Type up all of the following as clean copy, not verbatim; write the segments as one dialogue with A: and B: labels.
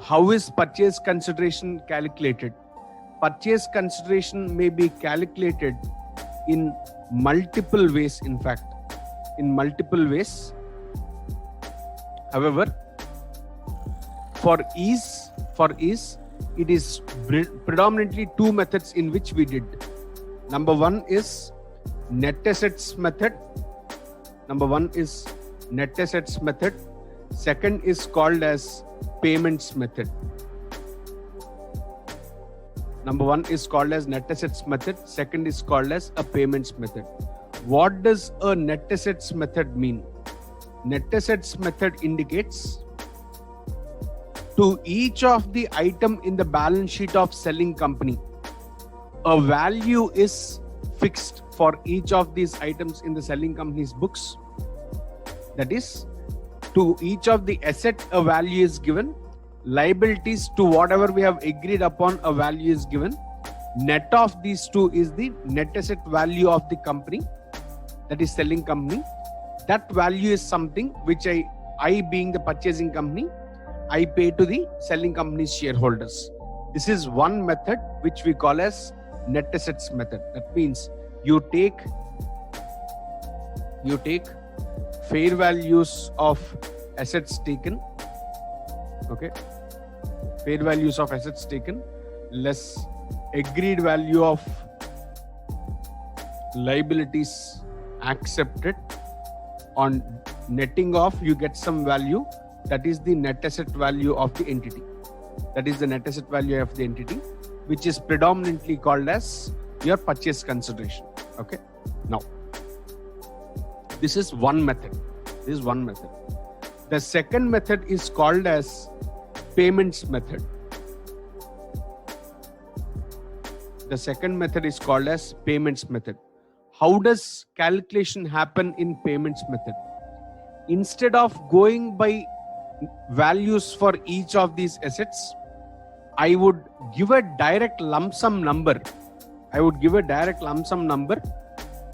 A: How is purchase consideration calculated? Purchase consideration may be calculated in multiple ways, in fact, in multiple ways. However, for ease, it is predominantly two methods in which we did. Number one is net assets method. Second is called as payments method. Number one is called as net assets method. Second is called as a payments method. What does a net assets method mean? Net assets method indicates to each of the item in the balance sheet of selling company, a value is fixed for each of these items in the selling company's books. That is, to each of the asset a value is given, liabilities to whatever we have agreed upon a value is given. Net of these two is the net asset value of the company, that is selling company. That value is something which I being the purchasing company, I pay to the selling company's shareholders. This is one method which we call as net assets method. That means you take fair values of assets taken, okay, fair values of assets taken less agreed value of liabilities accepted, on netting off you get some value, that is the net asset value of the entity. That is the net asset value of the entity, which is predominantly called as your purchase consideration. Okay. Now, this is one method. The second method is called as payments method. How does calculation happen in payments method? Instead of going by values for each of these assets, I would give a direct lump sum number.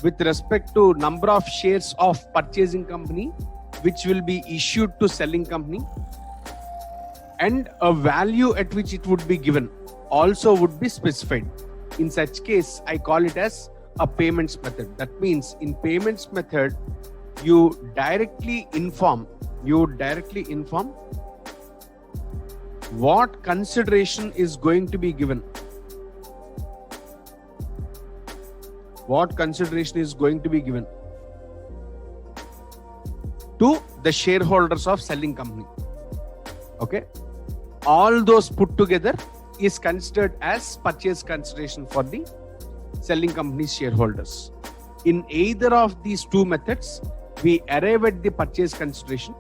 A: With respect to number of shares of purchasing company which will be issued to selling company, and a value at which it would be given also would be specified. In such case, I call it as a payments method. That means in payments method, you directly inform what consideration is going to be given. To the shareholders of selling company. Okay. All those put together is considered as purchase consideration for the selling company's shareholders. In either of these two methods, we arrive at the purchase consideration.